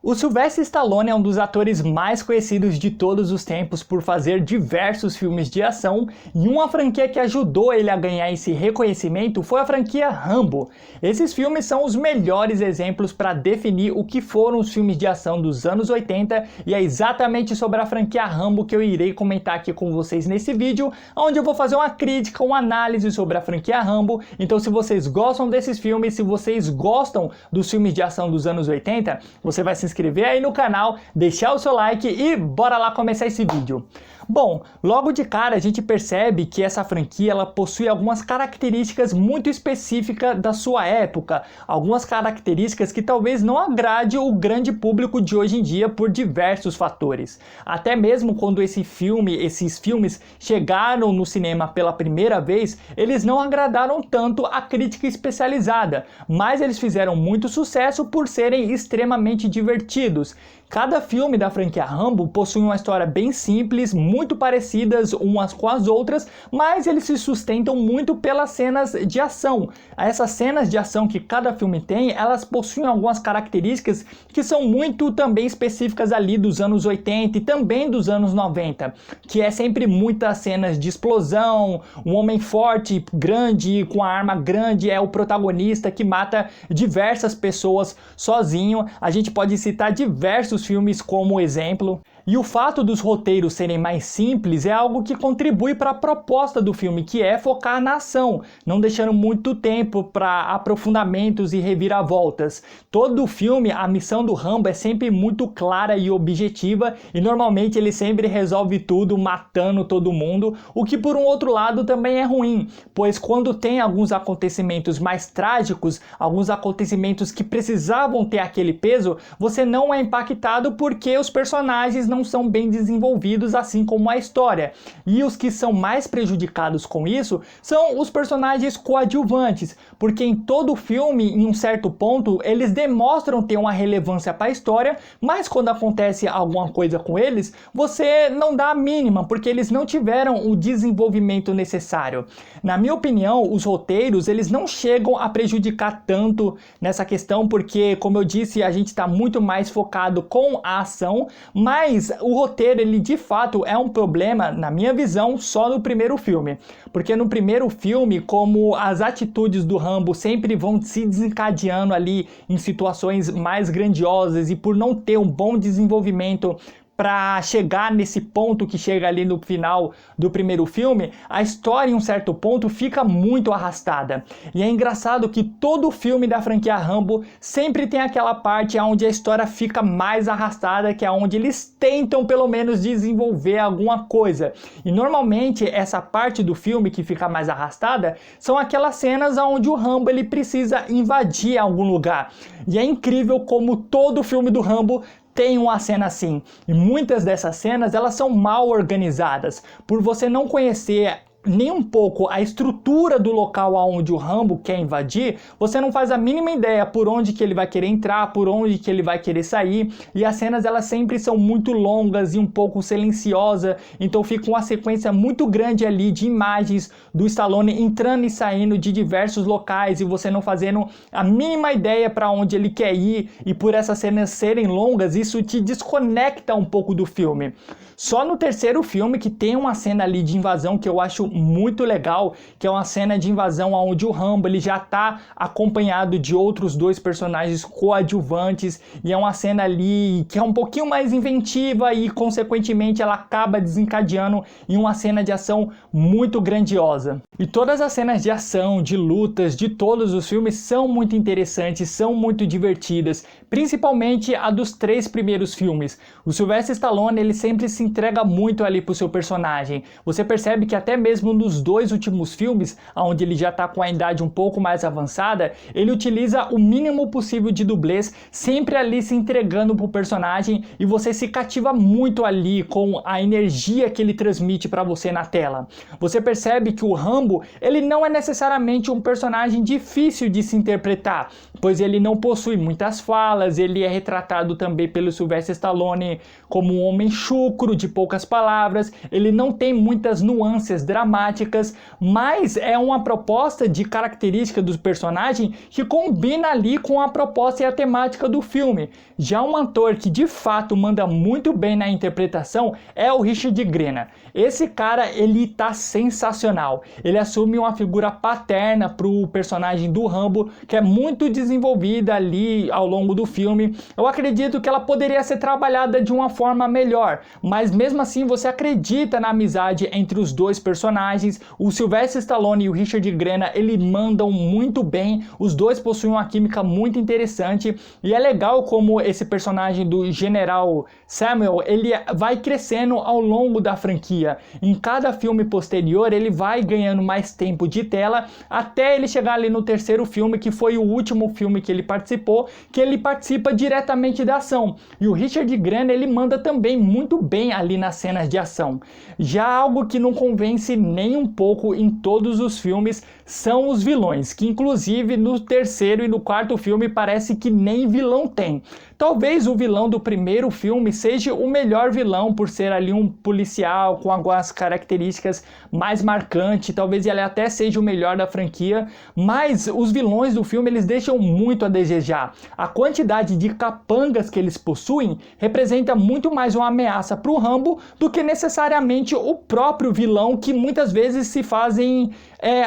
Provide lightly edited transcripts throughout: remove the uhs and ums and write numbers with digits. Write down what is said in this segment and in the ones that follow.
O Sylvester Stallone é um dos atores mais conhecidos de todos os tempos por fazer diversos filmes de ação, e uma franquia que ajudou ele a ganhar esse reconhecimento foi a franquia Rambo. Esses filmes são os melhores exemplos para definir o que foram os filmes de ação dos anos 80, e é exatamente sobre a franquia Rambo que eu irei comentar aqui com vocês nesse vídeo, onde eu vou fazer uma crítica, uma análise sobre a franquia Rambo. Então, se vocês gostam desses filmes, se vocês gostam dos filmes de ação dos anos 80, você vai se inscrever aí no canal, deixar o seu like e bora lá começar esse vídeo. Bom, logo de cara a gente percebe que essa franquia ela possui algumas características muito específicas da sua época, algumas características que talvez não agrade o grande público de hoje em dia por diversos fatores. Até mesmo quando esses filmes chegaram no cinema pela primeira vez, eles não agradaram tanto a crítica especializada, mas eles fizeram muito sucesso por serem extremamente divertidos. Cada filme da franquia Rambo possui uma história bem simples, muito parecidas umas com as outras, mas eles se sustentam muito pelas cenas de ação. Essas cenas de ação que cada filme tem, elas possuem algumas características que são muito também específicas ali dos anos 80 e também dos anos 90, que é sempre muitas cenas de explosão, um homem forte, grande, com a arma grande, é o protagonista que mata diversas pessoas sozinho. A gente pode citar diversos filmes como exemplo. E o fato dos roteiros serem mais simples é algo que contribui para a proposta do filme, que é focar na ação, não deixando muito tempo para aprofundamentos e reviravoltas. Todo o filme, a missão do Rambo é sempre muito clara e objetiva, e normalmente ele sempre resolve tudo matando todo mundo, o que por um outro lado também é ruim, pois quando tem alguns acontecimentos mais trágicos, alguns acontecimentos que precisavam ter aquele peso, você não é impactado porque os personagens não são bem desenvolvidos, assim como a história. E os que são mais prejudicados com isso são os personagens coadjuvantes, porque em todo o filme, em um certo ponto, eles demonstram ter uma relevância para a história, mas quando acontece alguma coisa com eles, você não dá a mínima, porque eles não tiveram o desenvolvimento necessário. Na minha opinião, os roteiros, eles não chegam a prejudicar tanto nessa questão, porque, como eu disse, a gente está muito mais focado com a ação, mas o roteiro, ele de fato é um problema, na minha visão, só no primeiro filme. Porque no primeiro filme, como as atitudes do Rambo sempre vão se desencadeando ali em situações mais grandiosas e por não ter um bom desenvolvimento para chegar nesse ponto que chega ali no final do primeiro filme, a história em um certo ponto fica muito arrastada. E é engraçado que todo filme da franquia Rambo sempre tem aquela parte onde a história fica mais arrastada, que é onde eles tentam pelo menos desenvolver alguma coisa. E normalmente essa parte do filme que fica mais arrastada são aquelas cenas onde o Rambo ele precisa invadir algum lugar. E é incrível como todo filme do Rambo tem uma cena assim, e muitas dessas cenas elas são mal organizadas, por você não conhecer nem um pouco a estrutura do local aonde o Rambo quer invadir, você não faz a mínima ideia por onde que ele vai querer entrar, por onde que ele vai querer sair, e as cenas elas sempre são muito longas e um pouco silenciosas, então fica uma sequência muito grande ali de imagens do Stallone entrando e saindo de diversos locais e você não fazendo a mínima ideia para onde ele quer ir, e por essas cenas serem longas, isso te desconecta um pouco do filme. Só no terceiro filme que tem uma cena ali de invasão que eu acho muito legal, que é uma cena de invasão onde o Rambo ele já está acompanhado de outros dois personagens coadjuvantes, e é uma cena ali que é um pouquinho mais inventiva e consequentemente ela acaba desencadeando em uma cena de ação muito grandiosa. E todas as cenas de ação, de lutas, de todos os filmes são muito interessantes, são muito divertidas, principalmente a dos três primeiros filmes. O Sylvester Stallone ele sempre se entrega muito ali pro seu personagem. Você percebe que até mesmo nos dois últimos filmes, onde ele já tá com a idade um pouco mais avançada, ele utiliza o mínimo possível de dublês, sempre ali se entregando pro personagem, e você se cativa muito ali com a energia que ele transmite para você na tela. Você percebe que o Rambo, ele não é necessariamente um personagem difícil de se interpretar, pois ele não possui muitas falas, ele é retratado também pelo Sylvester Stallone como um homem chucro, de poucas palavras, ele não tem muitas nuances dramáticas, mas é uma proposta de característica do personagem que combina ali com a proposta e a temática do filme. Já um ator que de fato manda muito bem na interpretação é o Richard Grena. Esse cara, ele tá sensacional. Ele assume uma figura paterna pro personagem do Rambo, que é muito desenvolvida ali ao longo do filme. Eu acredito que ela poderia ser trabalhada de uma forma melhor, mas mesmo assim você acredita na amizade entre os dois personagens. O Sylvester Stallone e o Richard Grena, eles mandam muito bem, os dois possuem uma química muito interessante, e é legal como esse personagem do General Samuel, ele vai crescendo ao longo da franquia. Em cada filme posterior, ele vai ganhando mais tempo de tela, até ele chegar ali no terceiro filme, que foi o último filme que ele participou, que ele participa diretamente da ação. E o Richard Grena, ele manda também muito bem ali nas cenas de ação. Já algo que não convence nem um pouco em todos os filmes são os vilões, que inclusive no terceiro e no quarto filme parece que nem vilão tem. Talvez o vilão do primeiro filme seja o melhor vilão, por ser ali um policial com algumas características mais marcantes, talvez ele até seja o melhor da franquia, mas os vilões do filme, eles deixam muito a desejar. A quantidade de capangas que eles possuem representa muito mais uma ameaça para o Rambo do que necessariamente o próprio vilão, que muitas vezes se fazem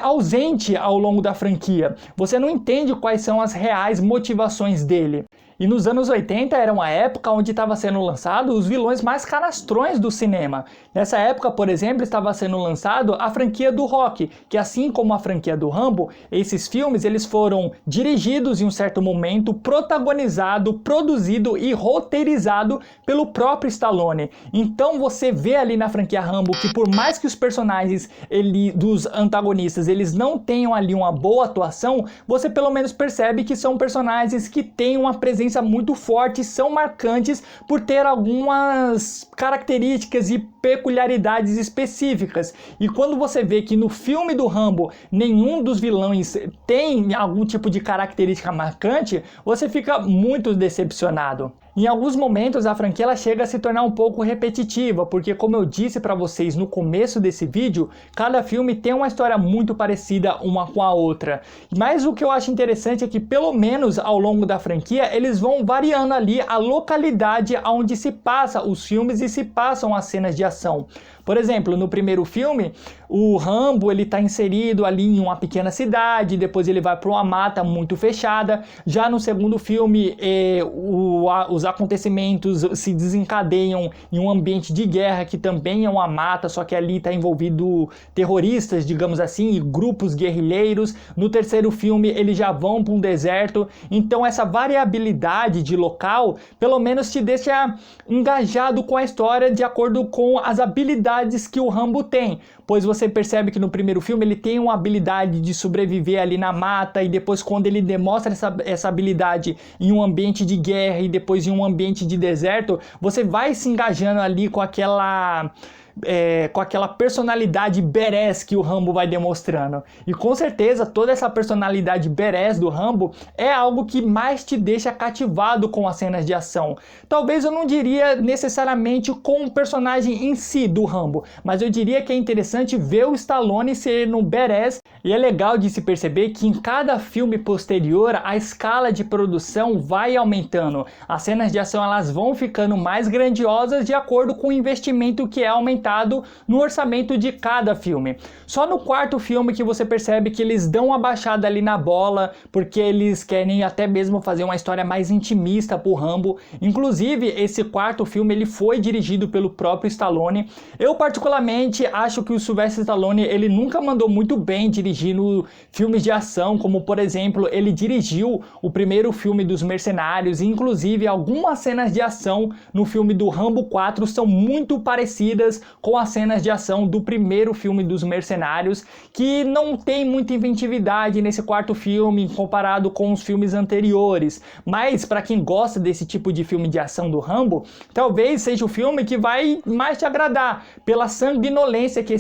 ausente ao longo da franquia. Você não entende quais são as reais motivações dele. E nos anos 80 era uma época onde estava sendo lançado os vilões mais canastrões do cinema. Nessa época, por exemplo, estava sendo lançado a franquia do Rocky, que assim como a franquia do Rambo, esses filmes eles foram dirigidos em um certo momento, protagonizado, produzido e roteirizado pelo próprio Stallone. Então você vê ali na franquia Rambo que por mais que os personagens dos antagonistas eles não tenham ali uma boa atuação, você pelo menos percebe que são personagens que têm uma presença muito forte, são marcantes por ter algumas características e peculiaridades específicas. E quando você vê que no filme do Rambo nenhum dos vilões tem algum tipo de característica marcante, você fica muito decepcionado. Em alguns momentos a franquia ela chega a se tornar um pouco repetitiva, porque como eu disse para vocês no começo desse vídeo, cada filme tem uma história muito parecida uma com a outra. Mas o que eu acho interessante é que pelo menos ao longo da franquia eles vão variando ali a localidade onde se passa os filmes e se passam as cenas de ação. Por exemplo, no primeiro filme, o Rambo ele está inserido ali em uma pequena cidade, depois ele vai para uma mata muito fechada. Já no segundo filme, os acontecimentos se desencadeiam em um ambiente de guerra, que também é uma mata, só que ali está envolvido terroristas, digamos assim, e grupos guerrilheiros. No terceiro filme, eles já vão para um deserto. Então essa variabilidade de local, pelo menos te deixa engajado com a história de acordo com as habilidades que o Rambo tem, pois você percebe que no primeiro filme ele tem uma habilidade de sobreviver ali na mata, e depois quando ele demonstra essa habilidade em um ambiente de guerra e depois em um ambiente de deserto, você vai se engajando ali com aquela personalidade badass que o Rambo vai demonstrando. E com certeza toda essa personalidade badass do Rambo é algo que mais te deixa cativado com as cenas de ação. Talvez eu não diria necessariamente com o personagem em si do Rambo, mas eu diria que é interessante ver o Stallone ser no badass, e é legal de se perceber que em cada filme posterior a escala de produção vai aumentando. As cenas de ação elas vão ficando mais grandiosas de acordo com o investimento que é aumentado no orçamento de cada filme. Só no quarto filme que você percebe que eles dão uma baixada ali na bola, porque eles querem até mesmo fazer uma história mais intimista pro Rambo. Inclusive, esse quarto filme ele foi dirigido pelo próprio Stallone. Eu particularmente acho que o Sylvester Stallone ele nunca mandou muito bem dirigindo filmes de ação, como por exemplo, ele dirigiu o primeiro filme dos Mercenários, e inclusive algumas cenas de ação no filme do Rambo 4 são muito parecidas com as cenas de ação do primeiro filme dos Mercenários, que não tem muita inventividade nesse quarto filme comparado com os filmes anteriores. Mas para quem gosta desse tipo de filme de ação do Rambo, talvez seja o filme que vai mais te agradar pela sanguinolência que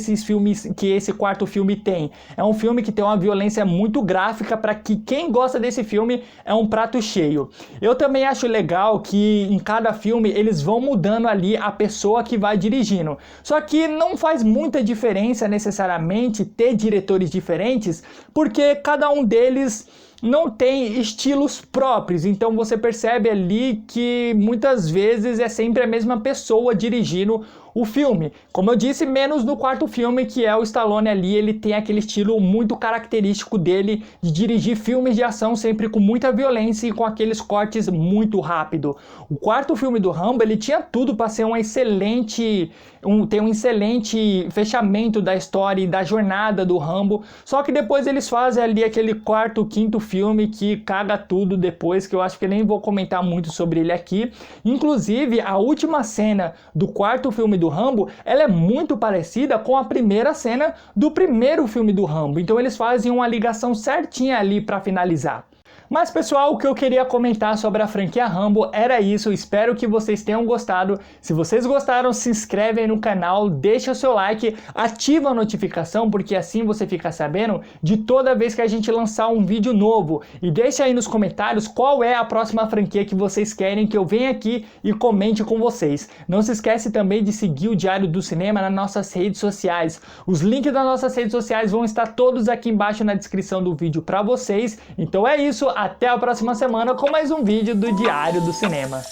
esse quarto filme tem. É um filme filme que tem uma violência muito gráfica para que quem gosta desse filme é um prato cheio. Eu também acho legal que em cada filme eles vão mudando ali a pessoa que vai dirigindo. Só que não faz muita diferença necessariamente ter diretores diferentes, porque cada um deles não tem estilos próprios, então você percebe ali que muitas vezes é sempre a mesma pessoa dirigindo o filme. Como eu disse, menos no quarto filme, que é o Stallone ali, ele tem aquele estilo muito característico dele de dirigir filmes de ação sempre com muita violência e com aqueles cortes muito rápido. O quarto filme do Rambo, ele tinha tudo para ser um excelente fechamento da história e da jornada do Rambo, só que depois eles fazem ali aquele quarto, quinto filme que caga tudo depois, que eu acho que nem vou comentar muito sobre ele aqui. Inclusive, a última cena do quarto filme do Rambo, ela é muito parecida com a primeira cena do primeiro filme do Rambo, então eles fazem uma ligação certinha ali para finalizar. Mas pessoal, o que eu queria comentar sobre a franquia Rambo era isso, espero que vocês tenham gostado. Se vocês gostaram, se inscrevem no canal, deixa o seu like, ativa a notificação, porque assim você fica sabendo de toda vez que a gente lançar um vídeo novo. E deixa aí nos comentários qual é a próxima franquia que vocês querem que eu venha aqui e comente com vocês. Não se esquece também de seguir o Diário do Cinema nas nossas redes sociais. Os links das nossas redes sociais vão estar todos aqui embaixo na descrição do vídeo para vocês. Então é isso. Até a próxima semana com mais um vídeo do Diário do Cinema.